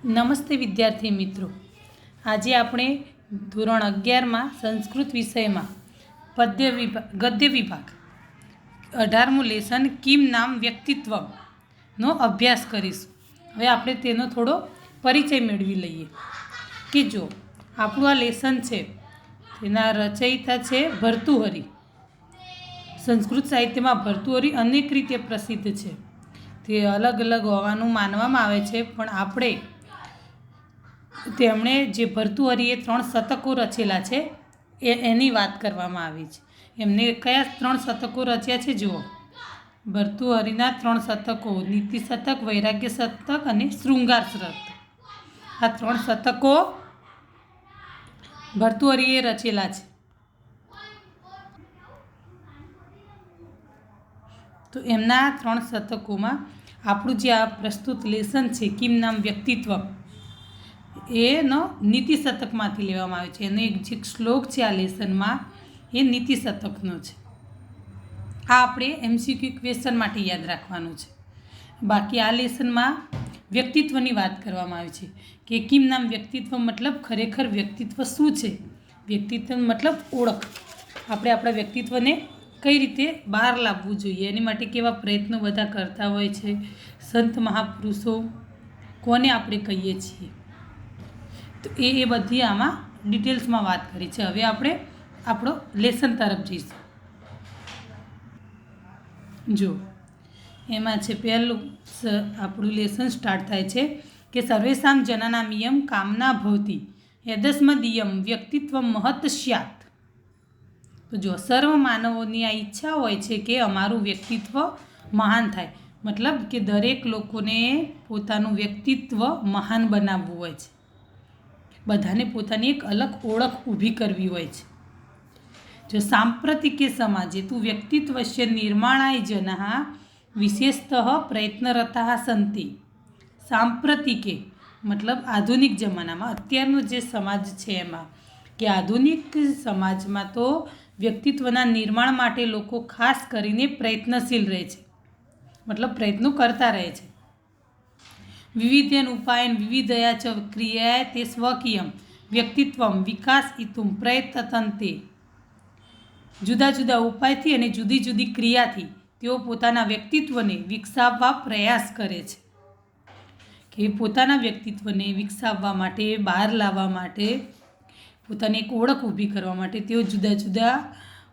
નમસ્તે વિદ્યાર્થી મિત્રો, આજે આપણે ધોરણ 11માં સંસ્કૃત વિષયમાં ગદ્ય વિભાગ 18મું લેસન કિમ નામ વ્યક્તિત્વનો અભ્યાસ કરીશું. હવે આપણે તેનો થોડો પરિચય મેળવી લઈએ કે જો આપણું આ લેસન છે તેના રચયિતા છે ભર્તુહરિ. સંસ્કૃત સાહિત્યમાં ભર્તુહરિ અનેક રીતે પ્રસિદ્ધ છે. તે અલગ અલગ હોવાનું માનવામાં આવે છે, પણ આપણે તેમણે જે ભર્તુહરિએ 3 શતકો રચેલા છે એની વાત કરવામાં આવી છે. એમને કયા 3 શતકો રચ્યા છે જુઓ. ભર્તુહરિના 3 શતકો નીતિ શતક, વૈરાગ્ય શતક અને શૃંગાર શતક. આ 3 શતકો ભર્તુહરિએ રચેલા છે. તો એમના 3 શતકોમાં આપણું જે આ પ્રસ્તુત લેસન છે કિમ નામ વ્યક્તિત્વ એનો નીતિ શતકમાંથી લેવામાં આવ્યો છે. એનો એક જે શ્લોક છે આ લેસનમાં એ નીતિ શતકનો છે. આ આપણે MCQ ક્વેશ્ચન માટે યાદ રાખવાનું છે. બાકી આ લેસનમાં વ્યક્તિત્વની વાત કરવામાં આવી છે કે કિમ નામ વ્યક્તિત્વ મતલબ ખરેખર વ્યક્તિત્વ શું છે. વ્યક્તિત્વ મતલબ ઓળખ. આપણે આપણા વ્યક્તિત્વને કઈ રીતે બહાર લાવવું જોઈએ, એની માટે કેવા પ્રયત્નો બધા કરતા હોય છે. સંત મહાપુરુષો કોને આપણે કહીએ છીએ, તો એ બધી આમાં ડિટેલ્સમાં વાત કરી છે. હવે આપણે આપણો લેસન તરફ જઈશું. જો એમાં છે પહેલું આપણું લેસન સ્ટાર્ટ થાય છે કે સર્વેષાં જનાનામિયમ કામના ભવતી યદસ્મદીયમ વ્યક્તિત્વ મહત સ્યાત. તો જો સર્વ માનવોની આ ઈચ્છા હોય છે કે અમારું વ્યક્તિત્વ મહાન થાય. મતલબ કે દરેક લોકોને પોતાનું વ્યક્તિત્વ મહાન બનાવવું હોય છે. બધાને પોતાની એક અલગ ઓળખ ઊભી કરવી હોય છે. જો સાંપ્રતિકે સમાજે તું વ્યક્તિત્વસ્ય નિર્માણાય જનઃ વિશેષતઃ પ્રયત્નરતા સંતિ. સાંપ્રતિકે મતલબ આધુનિક જમાનામાં, અત્યારનો જે સમાજ છે એમાં, કે આધુનિક સમાજમાં તો વ્યક્તિત્વના નિર્માણ માટે લોકો ખાસ કરીને પ્રયત્નશીલ રહે છે. મતલબ પ્રયત્નો કરતા રહે છે. વિવિધેન ઉપાયન વિવિધયા ચ ક્રિયાએ તે સ્વકીયમ વ્યક્તિત્વમ વિકાસિતુમ પ્રયત્નતે. જુદા જુદા ઉપાયથી અને જુદી જુદી ક્રિયાથી તેઓ પોતાના વ્યક્તિત્વને વિકસાવવા પ્રયાસ કરે છે. કે પોતાના વ્યક્તિત્વને વિકસાવવા માટે, બહાર લાવવા માટે, પોતાની એક ઓળખ ઊભી કરવા માટે તેઓ જુદા જુદા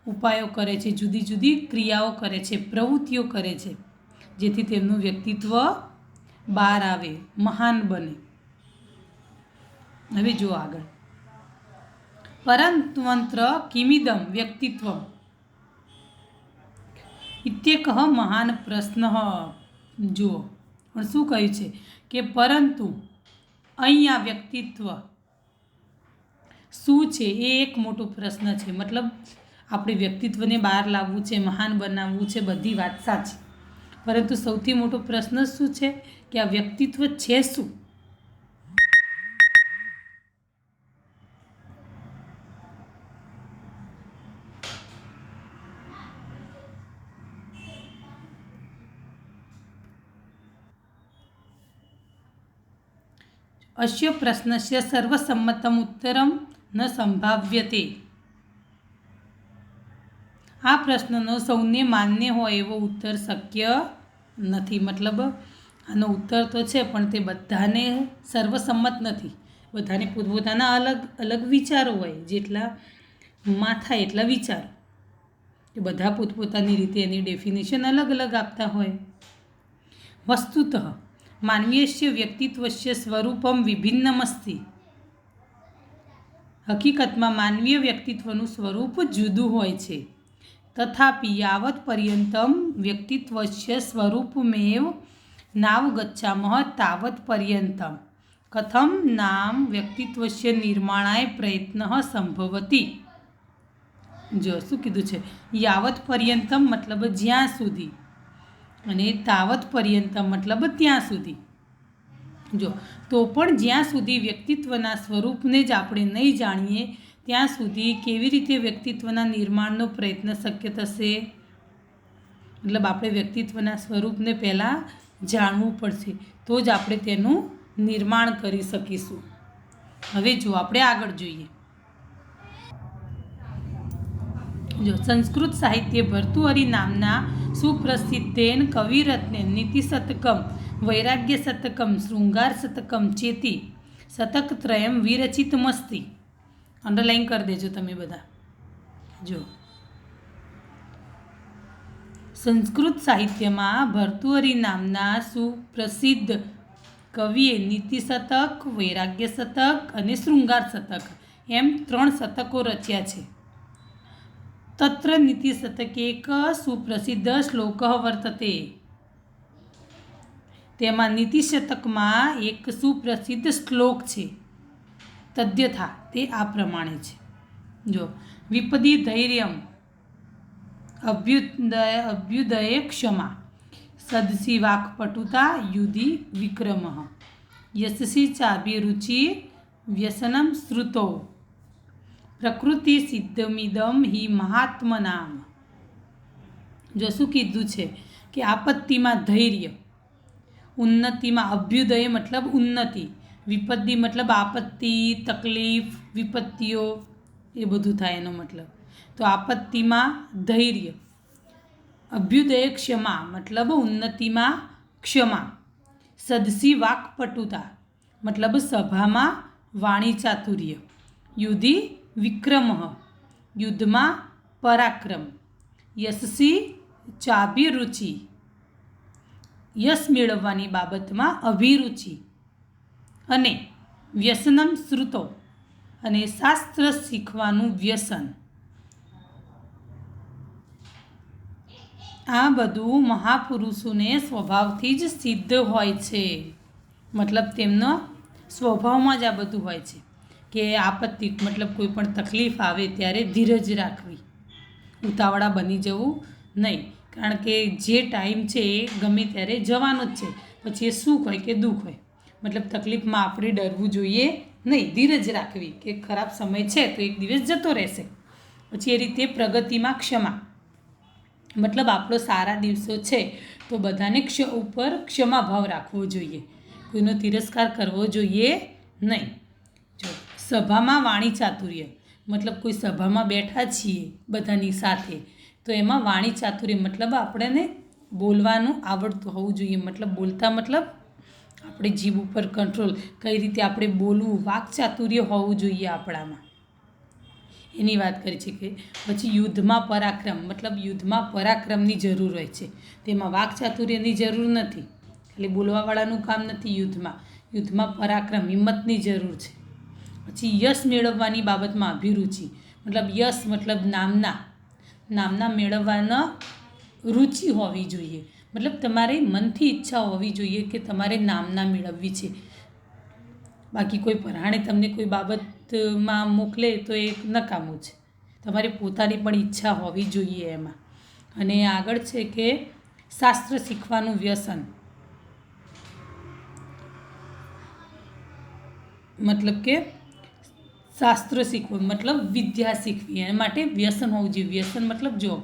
ઉપાયો કરે છે, જુદી જુદી ક્રિયાઓ કરે છે, પ્રવૃત્તિઓ કરે છે, જેથી તેમનું વ્યક્તિત્વ બહાર આવે, મહાન બને. હવે જો આગળ પરંતવંત્ર કિમિદમ વ્યક્તિત્વ ઇત્યેકઃ મહાન પ્રશ્ન. જુઓ પણ શું કહ્યું છે કે પરંતુ અહીંયા વ્યક્તિત્વ શું છે એ એક મોટો પ્રશ્ન છે. મતલબ આપણે વ્યક્તિત્વને બહાર લાવવું છે, મહાન બનાવવું છે, બધી વાત સાચી, પરંતુ સૌથી મોટો પ્રશ્ન શું છે કે આ વ્યક્તિત્વ છે શું. અસ્ય પ્રશ્નસ્ય સર્વસંમતમ ઉત્તરમ ન સંભાવ્યતે. આ પ્રશ્નનો સૌને માન્ય હોય એવો ઉત્તર શક્ય નથી. મતલબ આનો ઉત્તર તો છે પણ તે બધાને સર્વસંમત નથી. બધાને પોતપોતાના અલગ અલગ વિચારો હોય. જેટલા માથા એટલા વિચારો. એ બધા પોતપોતાની રીતે એની ડેફિનેશન અલગ અલગ આપતા હોય. વસ્તુતઃ માનવીયસ્ય વ્યક્તિત્વસ્ય સ્વરૂપમ વિભિન્નમસ્તિ. હકીકતમાં માનવીય વ્યક્તિત્વનું સ્વરૂપ જુદું હોય છે. તથાપિ યાવત પર્યંતમ વ્યક્તિત્વસ્ય સ્વરૂપમેવ નાવગચ્છામઃ તાવત પર્યંતમ કથમ નામ વ્યક્તિત્વસ્ય નિર્માણાય પ્રયત્ન સંભવતી. જો શું કીધું છે, યાવત પર્યંતમ મતલબ જ્યાં સુધી, અને તાવત પર્યંતમ મતલબ ત્યાં સુધી. જો તો પણ જ્યાં સુધી વ્યક્તિત્વના સ્વરૂપને જ આપણે નહીં જાણીએ ત્યાં સુધી કેવી રીતે વ્યક્તિત્વના નિર્માણનો પ્રયત્ન શક્ય થશે. મતલબ આપણે વ્યક્તિત્વના સ્વરૂપને પહેલાં જાણવું પડશે, તો જ આપણે તેનું નિર્માણ કરી શકીશું. હવે જો આપણે આગળ જોઈએ. જો સંસ્કૃત સાહિત્ય ભર્તુહરિ નામના સુપ્રસિદ્ધેન કવિરત્ને નીતિશતકમ, વૈરાગ્ય શતકમ, શૃંગાર શતકમ ચેતી શતકત્રયમ વિરચિતમસ્તિ. અંડરલાઈન કરી દેજો તમે બધા. જો સંસ્કૃત સાહિત્યમાં ભર્તુહરિ નામના સુપ્રસિદ્ધ કવિએ નીતિશતક, વૈરાગ્ય શતક અને શૃંગાર શતક એમ 3 શતકો રચ્યા છે. તત્ર નીતિશતકે એક સુપ્રસિદ્ધ શ્લોક વર્તતે. તેમાં નીતિશતકમાં એક સુપ્રસિદ્ધ શ્લોક છે. તદ્યથા તે આ પ્રમાણે છે. જો વિપદી ધૈર્યમ અભ્યુદય ક્ષમા સદસી વાક્પટુતા યુધિ વિક્રમ યશસી ચાભિરુચિ વ્યસનમ શ્રુતો પ્રકૃતિ સિદ્ધમિદમ હિ મહાત્મનામ. જો શું કીધું છે કે આપત્તિમાં ધૈર્ય, ઉન્નતિમાં અભ્યુદય મતલબ ઉન્નતિ, વિપત્તિ મતલબ આપત્તિ, તકલીફ, વિપત્તિઓ એ બધું થાય એનો મતલબ. તો આપત્તિમાં ધૈર્ય, અભ્યુદય ક્ષમા મતલબ ઉન્નતિમાં ક્ષમા, સદસી વાક્પટુતા મતલબ સભામાં વાણી ચાતુર્ય, યુધિ વિક્રમ યુદ્ધમાં પરાક્રમ, યશસી ચાભિરુચિ યશ મેળવવાની બાબતમાં અભિરુચિ, અને વ્યસનમ શ્રુતો અને શાસ્ત્ર શીખવાનું વ્યસન. આ બધું મહાપુરુષોને સ્વભાવથી જ સિદ્ધ હોય છે. મતલબ તેમનો સ્વભાવમાં જ આ બધું હોય છે કે આપત્તિ મતલબ કોઈ પણ તકલીફ આવે ત્યારે ધીરજ રાખવી, ઉતાવળા બની જવું નહીં. કારણ કે જે ટાઈમ છે એ ગમે ત્યારે જવાનો જ છે. પછી એ સુખ હોય કે દુઃખ હોય, મતલબ તકલીફમાં આપણે ડરવું જોઈએ નહીં, ધીરજ રાખવી કે ખરાબ સમય છે તો એક દિવસ જતો રહેશે. પછી એ રીતે પ્રગતિમાં ક્ષમા મતલબ આપણો સારા દિવસો છે તો બધાને ઉપર ક્ષમાભાવ રાખવો જોઈએ, કોઈનો તિરસ્કાર કરવો જોઈએ નહીં. જો સભામાં વાણી ચાતુર્ય મતલબ કોઈ સભામાં બેઠા છીએ બધાની સાથે તો એમાં વાણી ચાતુર્ય મતલબ આપણને બોલવાનું આવડતું હોવું જોઈએ. મતલબ બોલતા મતલબ આપણે જીભ ઉપર કંટ્રોલ, કઈ રીતે આપણે બોલવું, વાક ચાતુર્ય હોવું જોઈએ આપણામાં, એની વાત કરી છે. કે પછી યુદ્ધમાં પરાક્રમ મતલબ યુદ્ધમાં પરાક્રમની જરૂર હોય છે, તેમાં વાક ચાતુર્યની જરૂર નથી, ખાલી બોલવાવાળાનું કામ નથી. યુદ્ધમાં પરાક્રમ હિંમતની જરૂર છે. પછી યશ મેળવવાની બાબતમાં અભિરુચિ મતલબ યશ મતલબ નામના મેળવવાના રુચિ હોવી જોઈએ. મતલબ તમારે મનથી ઈચ્છા હોવી જોઈએ કે તમારે નામના મેળવવી છે. બાકી કોઈ પરાણે તમને કોઈ બાબતમાં મોકલે તો એ નકામું છે. તમારે પોતાની પણ ઈચ્છા હોવી જોઈએ એમાં. અને આગળ છે કે શાસ્ત્ર શીખવાનું વ્યસન મતલબ કે શાસ્ત્ર શીખવું મતલબ વિદ્યા શીખવી, એના માટે વ્યસન હોવું જોઈએ. વ્યસન મતલબ જો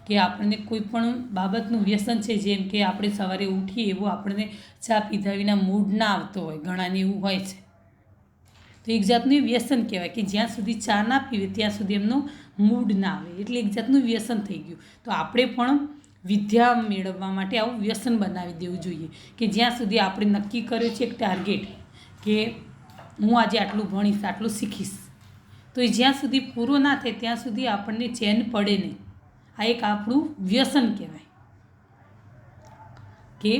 કે આપણને કોઈ પણ બાબતનું વ્યસન છે, જેમ કે આપણે સવારે ઉઠીએ એવું આપણને ચા પીધા વિના મૂડ ના આવતો હોય, ઘણાને એવું હોય છે, તો એક જાતનું વ્યસન કહેવાય કે જ્યાં સુધી ચા ના પીવે ત્યાં સુધી એમનો મૂડ ના આવે, એટલે એક જાતનું વ્યસન થઈ ગયું. તો આપણે પણ વિદ્યા મેળવવા માટે આવું વ્યસન બનાવી દેવું જોઈએ કે જ્યાં સુધી આપણે નક્કી કર્યું છે એક ટાર્ગેટ કે હું આજે આટલું ભણીશ, આટલું શીખીશ, તો એ જ્યાં સુધી પૂરો ના થાય ત્યાં સુધી આપણને ચેન પડે નહીં. આ એક આપણું વ્યસન કહેવાય કે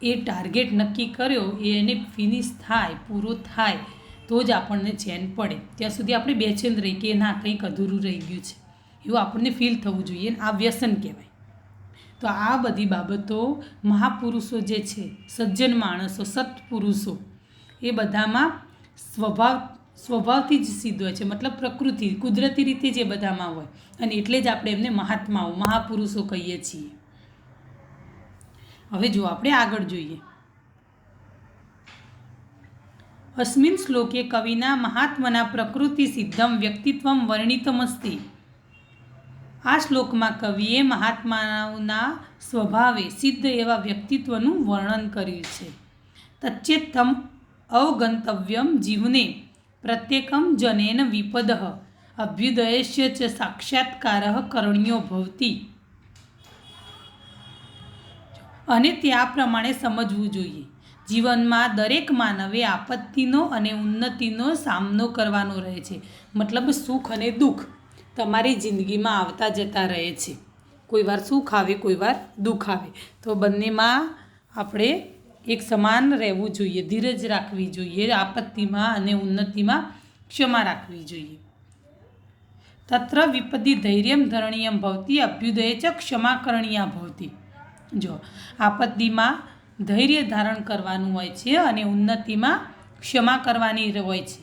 એ ટાર્ગેટ નક્કી કર્યો એને ફિનિશ થાય, પૂરો થાય તો જ આપણને ચેન પડે. ત્યાં સુધી આપણે બેચેન રહી કે ના કંઈક અધૂરું રહી ગયું છે એવું આપણને ફીલ થવું જોઈએ. આ વ્યસન કહેવાય. તો આ બધી બાબતો મહાપુરુષો જે છે, સજ્જન માણસો, સત્પુરુષો, એ બધામાં સ્વભાવથી જ સિદ્ધ હોય છે. મતલબ પ્રકૃતિ કુદરતી રીતે જે બધામાં હોય, અને એટલે જ આપણે એમને મહાત્માઓ, મહાપુરુષો કહીએ છીએ. હવે જો આપણે આગળ જોઈએ. અસ્મિન શ્લોકે કવિના મહાત્મના પ્રકૃતિ સિદ્ધમ વ્યક્તિત્વમ વર્ણિતમસ્તિ. આ શ્લોકમાં કવિએ મહાત્માઓના સ્વભાવે સિદ્ધ એવા વ્યક્તિત્વનું વર્ણન કર્યું છે. तच्चेत्तम अवगंतव्यम जीवने प्रत्येकम जनेन विपदः अभ्युदयस्य च साक्षात्कारः करणीयो भवति અને તે આ પ્રમાણે સમજવું જોઈએ। જીવનમાં દરેક માનવે આપત્તિનો અને ઉન્નતિનો સામનો કરવાનો રહે છે। મતલબ સુખ અને દુઃખ તમારી જિંદગીમાં આવતા જતા રહે છે। કોઈ વાર સુખ આવે, કોઈ વાર દુઃખ આવે, તો બંનેમાં આપણે એક સમાન રહેવું જોઈએ, ધીરજ રાખવી જોઈએ, આપત્તિમાં અને ઉન્નતિમાં ક્ષમા રાખવી જોઈએ। તત્ર વિપદિ ધૈર્યમ ધરણીયમ ભવતી અભ્યુદય ચ ક્ષમા કરણીયા ભવતી। જો આપત્તિમાં ધૈર્ય ધારણ કરવાનું હોય છે અને ઉન્નતિમાં ક્ષમા કરવાની હોય છે।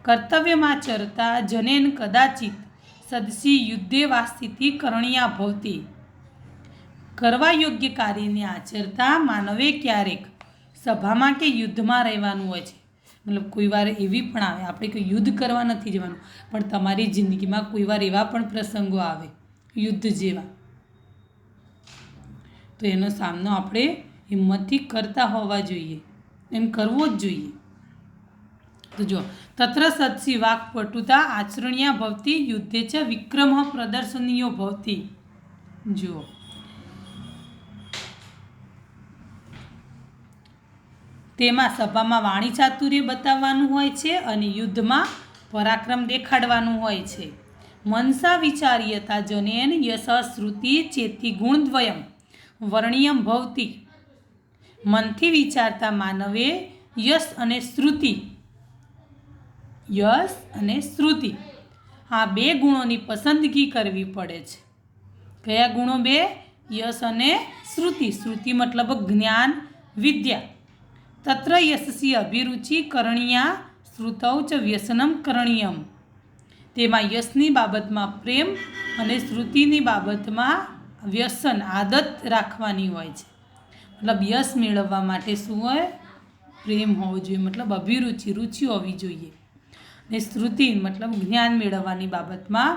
કર્તવ્યમાચરતા જનેન કદાચિત સદસી યુદ્ધે વા સ્થિતિ કરણીયા ભવતી। કરવા યોગ્ય કાર્યને આચરતા માનવે ક્યારેક સભામાં કે યુદ્ધમાં રહેવાનું હોય છે। મતલબ કોઈ વાર એવી પણ આવે, આપણે કોઈ યુદ્ધ કરવા નથી જવાનું, પણ તમારી જિંદગીમાં કોઈ વાર એવા પણ પ્રસંગો આવે યુદ્ધ જેવા, તો એનો સામનો આપણે હિંમતથી કરતા હોવા જોઈએ, એમ કરવો જ જોઈએ। તો જો તત્ર સત્સી વાક્પટુતા આચરણીયા ભવતી યુદ્ધે ચ વિક્રમ પ્રદર્શનીયો ભવતી। જો તેમાં સભામાં વાણી ચાતુર્ય બતાવવાનું હોય છે અને યુદ્ધમાં પરાક્રમ દેખાડવાનું હોય છે। મનસા વિચાર્યતા જનેન યશ શ્રુતિ ચેતી ગુણદ્વયમ વર્ણિયમ ભવતી। મનથી વિચારતા માનવે યશ અને શ્રુતિ આ બે ગુણોની પસંદગી કરવી પડે છે। કયા ગુણો બે? યશ અને શ્રુતિ। શ્રુતિ મતલબ જ્ઞાન, વિદ્યા। તત્ર યશસી અભિરુચિ કરણીયા શ્રુતૌ ચ વ્યસનમ કરણીયમ। તેમાં યશની બાબતમાં પ્રેમ અને શ્રુતિની બાબતમાં વ્યસન, આદત રાખવાની હોય છે। મતલબ યશ મેળવવા માટે શું હોય? પ્રેમ હોવો જોઈએ, મતલબ અભિરુચિ, રુચિ હોવી જોઈએ। ને શ્રુતિ મતલબ જ્ઞાન મેળવવાની બાબતમાં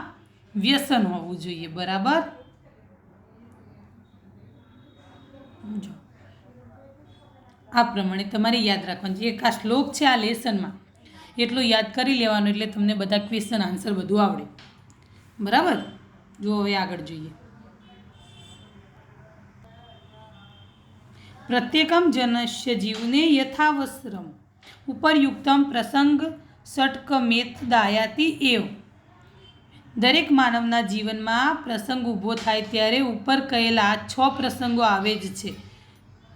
વ્યસન હોવું જોઈએ। બરાબર? જો આ પ્રમાણે તમારે યાદ રાખવાનું છે। એક આ શ્લોક છે આ લેસનમાં, એટલું યાદ કરી લેવાનું, એટલે તમને બધા ક્વેશ્ચન આન્સર બધું આવડે। બરાબર? જો હવે આગળ જોઈએ। પ્રત્યેકમ જનસ્ય જીવને યથાવસરમ ઉપરયુક્તમ પ્રસંગ ષટકમેતદાયાતિ એવ। દરેક માનવના જીવનમાં પ્રસંગ ઊભો થાય ત્યારે ઉપર કહેલા 6 પ્રસંગો આવે જ છે।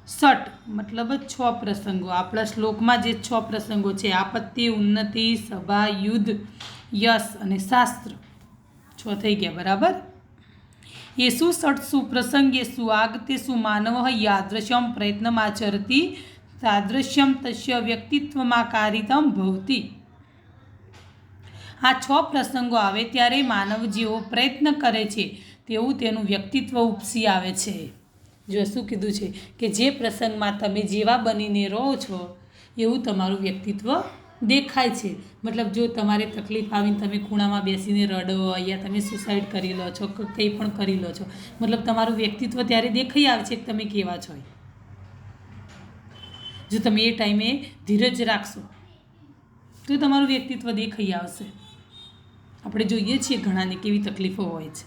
ષટ મતલબ 6 પ્રસંગો, આપણા શ્લોકમાં જે 6 પ્રસંગો છે, આપત્તિ, ઉન્નતિ, સભા, યુદ્ધ, યશ અને શાસ્ત્ર, 6 થઈ ગયા। બરાબર? येषु षट्सु प्रसंगेषु आगतेषु मानवः यादृशं प्रयत्नमाचरति तादृश्यं तस्य व्यक्तित्वमाकारितं भवति। આ 6 પ્રસંગો આવે ત્યારે માનવ જેવો પ્રયત્ન કરે છે તેવું તેનું વ્યક્તિત્વ ઉપસી આવે છે। જો શું કીધું છે કે જે પ્રસંગમાં તમે જેવા બનીને રહો છો એવું તમારું વ્યક્તિત્વ દેખાય છે। મતલબ જો તમારે તકલીફ આવીને તમે ખૂણામાં બેસીને રડો, યા તમે સુસાઇડ કરી લો છો, કંઈ પણ કરી લો છો, મતલબ તમારું વ્યક્તિત્વ ત્યારે દેખાઈ આવે છે કે તમે કેવા છો। જો તમે એ ટાઈમે ધીરજ રાખશો તો તમારું વ્યક્તિત્વ દેખાઈ આવશે। આપણે જોઈએ છીએ ઘણાને કેવી તકલીફો હોય છે।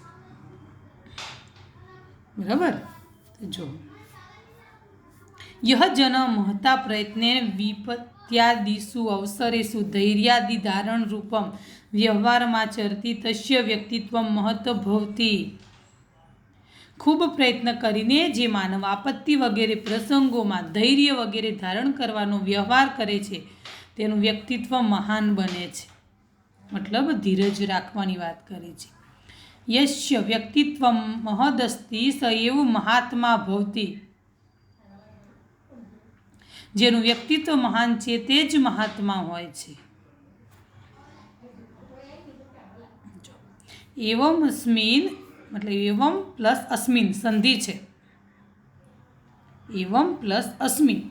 બરાબર? જો यह जन महता प्रयत्ने विपत्यादिषु अवसरेषु धैर्यादि धारण रूपम व्यवहारमाचरति तस्य व्यक्तित्व महत् भवति। ખૂબ પ્રયત્ન કરીને જે માનવ આપત્તિ વગેરે પ્રસંગોમાં ધૈર્ય વગેરે ધારણ કરવાનો વ્યવહાર કરે છે તેનું વ્યક્તિત્વ મહાન બને છે। મતલબ ધીરજ રાખવાની વાત કરે છે। યશ્ય વ્યક્તિત્વ મહદસ્તિ સ એવ મહાત્મા ભવતિ। જેનું વ્યક્તિત્વ મહાન છે તે જ મહાત્મા હોય છે। एवं अस्मिन् मतलब एवं प्लस अस्मिन् संधि है। एवं प्लस अस्मिन्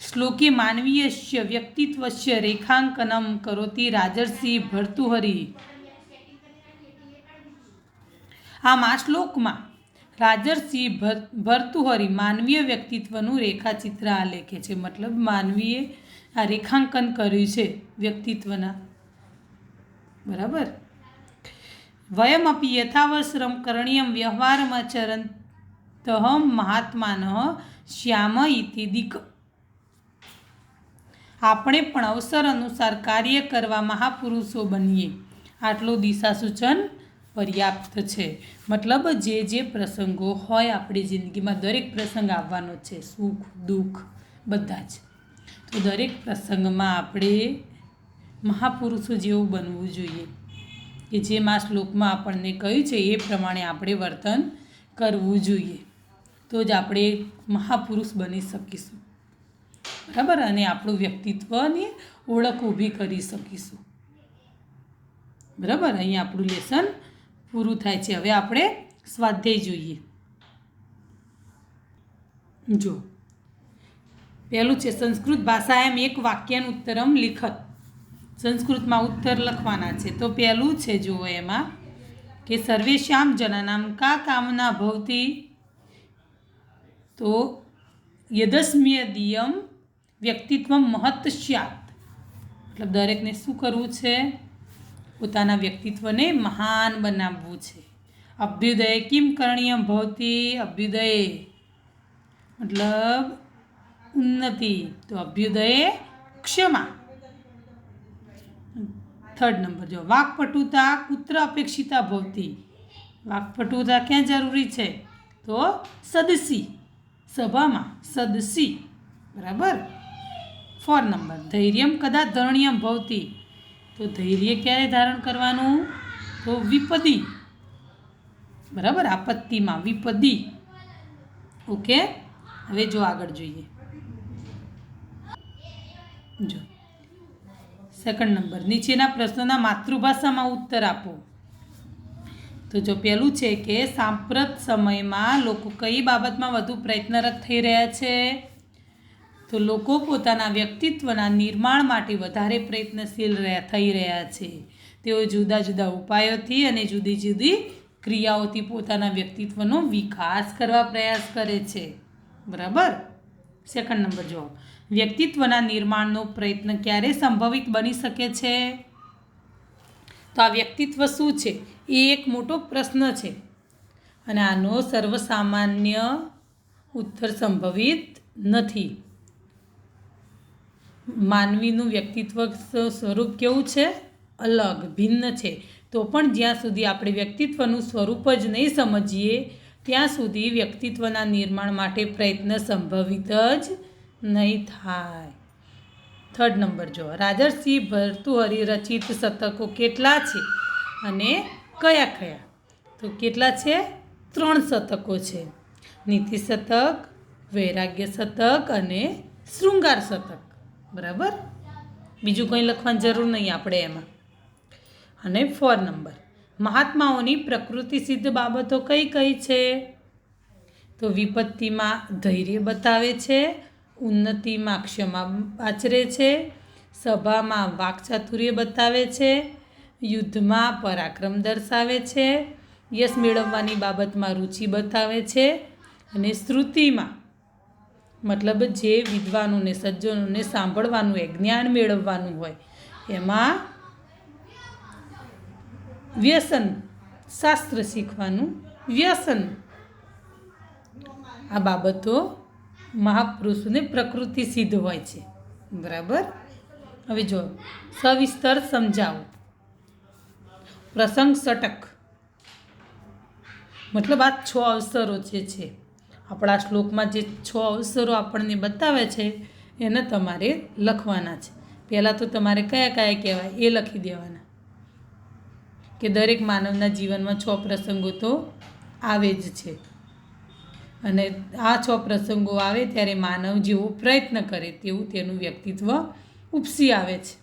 श्लोके मानवीयस्य व्यक्तित्वस्य रेखांकनं करोति राजर्षि भर्तृहरि। आम आ श्लोकमां રાજર્ષિ ભર્તુહરિ માનવીય વ્યક્તિત્વનું રેખાચિત્ર આલેખે છે. મતલબ માનવીએ આ રેખાંકન કર્યું છે વ્યક્તિત્વના. બરાબર. વયમપી યથાવશ્રમ કરણીયમ વ્યવહારમાચરંતઃ મહાત્માનઃ શ્યામ ઇતિ દિક. આપણે પણ અવસર અનુસાર કાર્ય કરવા મહાપુરુષો બનીએ આટલું દિશા સૂચન પર્યાપ્ત છે. મતલબ જે પ્રસંગો હોય આપણી જિંદગીમાં, દરેક પ્રસંગ આવવાનો છે, સુખ દુઃખ બધા જ, તો દરેક પ્રસંગમાં આપણે મહાપુરુષો જેવું બનવું જોઈએ કે જેમ આ શ્લોકમાં આપણને કહ્યું છે એ પ્રમાણે આપણે વર્તન કરવું જોઈએ. તો જ આપણે મહાપુરુષ બની શકીશું. બરાબર. અને આપણું વ્યક્તિત્વની ઓળખ ઊભી કરી શકીશું. બરાબર. અહીં આપણું લેસન પૂરું થાય છે. હવે આપણે સ્વાધ્યાય જોઈએ. જો પહેલું છે સંસ્કૃત ભાષાએમ એક વાક્યાનું ઉત્તરમ લિખત. સંસ્કૃતમાં ઉત્તર લખવાના છે. તો પહેલું છે જુઓ એમાં કે સર્વેશ્યામ જનાનામ કા કામના ભવતી. તો યદસ્મ્યદીયમ વ્યક્તિત્વ મહત સ્યાત. મતલબ દરેકને શું કરવું છે? પોતાના વ્યક્તિત્વને મહાન બનાવવું છે. અભ્યુદય કિમ કરણીયમ ભવતી. અભ્યુદય મતલબ ઉન્નતિ. તો અભ્યુદય ક્ષમા. થર્ડ નંબર જો વાકપટુતા કુત્ર અપેક્ષિતા ભવતી. વાકપટુતા ક્યાં જરૂરી છે? તો સદસી, સભામાં સદસી. બરાબર. 4 નંબર ધૈર્યમ કદા ધરણીયમ ભવતી. તો ધૈર્ય ક્યારે ધારણ કરવાનું? તો વિપદી. બરાબર. આપત્તિમાં વિપદી. ઓકે. હવે જો આગળ જોઈએ. જો સેકન્ડ નંબર નીચેના પ્રશ્નોના માતૃભાષામાં ઉત્તર આપો. તો જો પહેલું છે કે સાંપ્રત સમયમાં લોકો કઈ બાબતમાં વધુ પ્રયત્નરત થઈ રહ્યા છે? તો લોકો પોતાના વ્યક્તિત્વના નિર્માણ માટે વધારે પ્રયત્નશીલ થઈ રહ્યા છે. તેઓ જુદા જુદા ઉપાયોથી અને જુદી જુદી ક્રિયાઓથી પોતાના વ્યક્તિત્વનો વિકાસ કરવા પ્રયાસ કરે છે. બરાબર. સેકન્ડ નંબર જવાબ વ્યક્તિત્વના નિર્માણનો પ્રયત્ન ક્યારે સંભવિત બની શકે છે? તો આ વ્યક્તિત્વ શું છે એ એક મોટો પ્રશ્ન છે અને આનો સર્વસામાન્ય ઉત્તર સંભવિત નથી. માનવીનું વ્યક્તિત્વ સ્વરૂપ કેવું છે? અલગ, ભિન્ન છે. તો પણ જ્યાં સુધી આપણે વ્યક્તિત્વનું સ્વરૂપ જ નહીં સમજીએ ત્યાં સુધી વ્યક્તિત્વના નિર્માણ માટે પ્રયત્ન સંભવિત જ નહીં થાય. થર્ડ નંબર જો રાજર્ષિ ભર્તુહરિ રચિત શતકો કેટલા છે અને કયા કયા? તો કેટલા છે? 3 શતકો છે. નીતિ શતક, વૈરાગ્ય શતક અને શૃંગાર શતક. બરાબર. બીજું કંઈ લખવાની જરૂર નહીં આપણે એમાં. અને 4 નંબર મહાત્માઓની પ્રકૃતિ સિદ્ધ બાબતો કઈ કઈ છે? તો વિપત્તિમાં ધૈર્ય બતાવે છે, ઉન્નતિમાં ક્ષમા આચરે છે, સભામાં વાકચાતુર્ય બતાવે છે, યુદ્ધમાં પરાક્રમ દર્શાવે છે, યશ મેળવવાની બાબતમાં રુચિ બતાવે છે અને શ્રુતિમાં મતલબ જે વિદ્વાનોને સજ્જનોને સાંભળવાનું હોય, જ્ઞાન મેળવવાનું હોય એમાં વ્યસન, શાસ્ત્ર શીખવાનું વ્યસન, આ બાબતો મહાપુરુષોને પ્રકૃતિ સિદ્ધ હોય છે. બરાબર. હવે જો સવિસ્તર સમજાવો. પ્રસંગ ષટક મતલબ આ 6 અવસરો જે છે આપણા શ્લોકમાં જે 6 અવસરો આપણને બતાવે છે એને તમારે લખવાના છે. પહેલાં તો તમારે કયા કયા કહેવાય એ લખી દેવાના કે દરેક માનવના જીવનમાં 6 પ્રસંગો તો આવે જ છે અને આ 6 પ્રસંગો આવે ત્યારે માનવ જેવો પ્રયત્ન કરે તેવું તેનું વ્યક્તિત્વ ઉપસી આવે છે.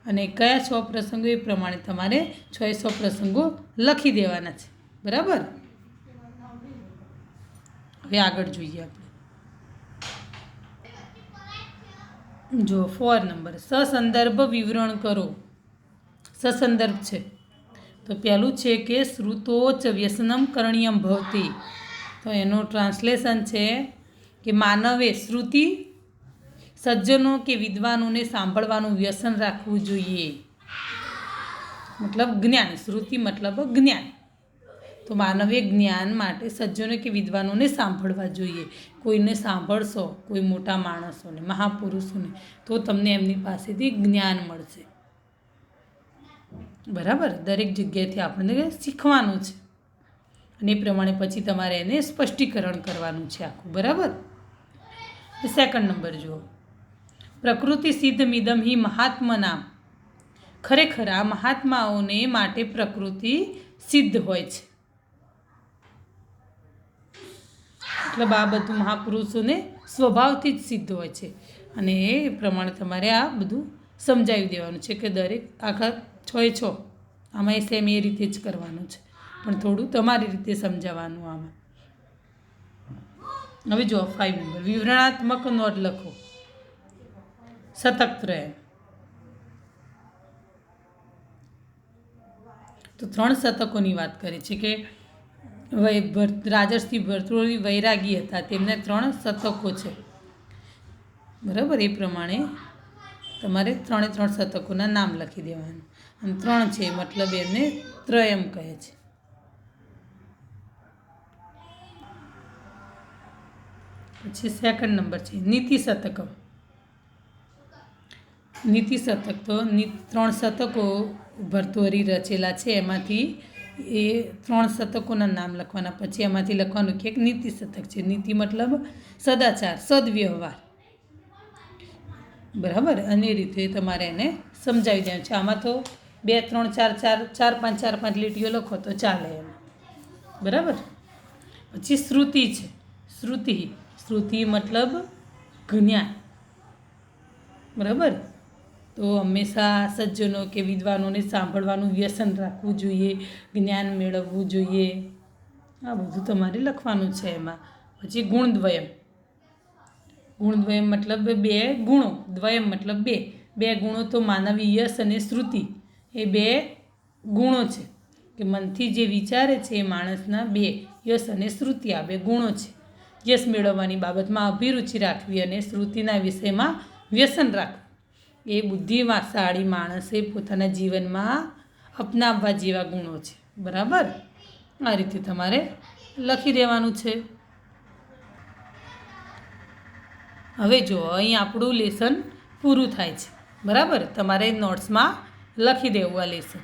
અને કયા 6 પ્રસંગો એ પ્રમાણે તમારે 6 પ્રસંગો લખી દેવાના છે. બરાબર. હવે આગળ જોઈએ આપણે. જો 4 નંબર સસંદર્ભ વિવરણ કરો. સસંદર્ભ છે તો પહેલું છે કે શ્રુતો ચ વ્યસનમ કરણીયમ ભવતી. તો એનું ટ્રાન્સલેશન છે કે માનવે શ્રુતિ સજ્જનો કે વિદ્વાનોને સાંભળવાનું વ્યસન રાખવું જોઈએ. મતલબ જ્ઞાન, શ્રુતિ મતલબ જ્ઞાન. તો માનવે જ્ઞાન માટે સજ્જનો કે વિદ્વાનોને સાંભળવા જોઈએ. કોઈને સાંભળશો, કોઈ મોટા માણસોને, મહાપુરુષોને, તો તમને એમની પાસેથી જ્ઞાન મળશે. બરાબર, દરેક જગ્યાએથી આપણને શીખવાનું છે અને એ પ્રમાણે પછી તમારે એને સ્પષ્ટીકરણ કરવાનું છે આખું. બરાબર. સેકન્ડ નંબર જુઓ, પ્રકૃતિ સિદ્ધમિદમ હિ મહાત્મનામ. ખરેખર આ મહાત્માઓને માટે પ્રકૃતિ સિદ્ધ હોય છે. મતલબ આ બધું મહાપુરુષોને સ્વભાવથી જ સિદ્ધ હોય છે અને એ પ્રમાણે તમારે આ બધું સમજાવી દેવાનું છે કે દરેક આખા 6 આમાં સેમ એ રીતે જ કરવાનું છે, પણ થોડું તમારી રીતે સમજાવવાનું આમાં. હવે જુઓ 5 નંબર, વિવરણાત્મક નોંધ લખો. શતકત્રય. તો 3 શતકોની વાત કરી છે કે રાજર્ષિ ભર્તૃહરિ વૈરાગી હતા, તેમને 3 શતકો છે. બરાબર, એ પ્રમાણે તમારે 3 શતકોના નામ લખી દેવાનું. અને 3 છે મતલબ એમને ત્રયમ કહે છે. પછી સેકન્ડ નંબર છે નીતિ શતકમ. નીતિ શતક તો 3 શતકો ભર્તૃહરિ રચેલા છે, એમાંથી એ 3 શતકોના નામ લખવાના. પછી એમાંથી લખવાનું કે એક નીતિ શતક છે. નીતિ મતલબ સદાચાર, સદવ્યવહાર. બરાબર, અને એ રીતે તમારે એને સમજાવી દેવાનું છે. આમાં તો 2, 3, 4, 5 લીટીઓ લખો તો ચાલે એમ. બરાબર. પછી શ્રુતિ છે. શ્રુતિ મતલબ જ્ઞાન. બરાબર, તો હંમેશા સજ્જનો કે વિદ્વાનોને સાંભળવાનું વ્યસન રાખવું જોઈએ, જ્ઞાન મેળવવું જોઈએ. આ બધું તમારે લખવાનું છે એમાં. પછી ગુણદ્વયમ. ગુણદ્વયમ મતલબ 2 ગુણો, દ્વયમ મતલબ 2 ગુણો. તો માનવી યશ અને શ્રુતિ એ 2 ગુણો છે કે મનથી જે વિચારે છે એ માણસના 2 યશ અને શ્રુતિ, આ 2 ગુણો છે. યશ મેળવવાની બાબતમાં અભિરુચિ રાખવી અને શ્રુતિના વિષયમાં વ્યસન રાખવું એ બુદ્ધિશાળી માણસે પોતાના જીવનમાં અપનાવવા જેવા ગુણો છે. બરાબર, આ રીતે તમારે લખી દેવાનું છે. હવે જુઓ, અહીં આપણું લેસન પૂરું થાય છે. બરાબર, તમારે નોટ્સમાં લખી દેવું આ લેસન.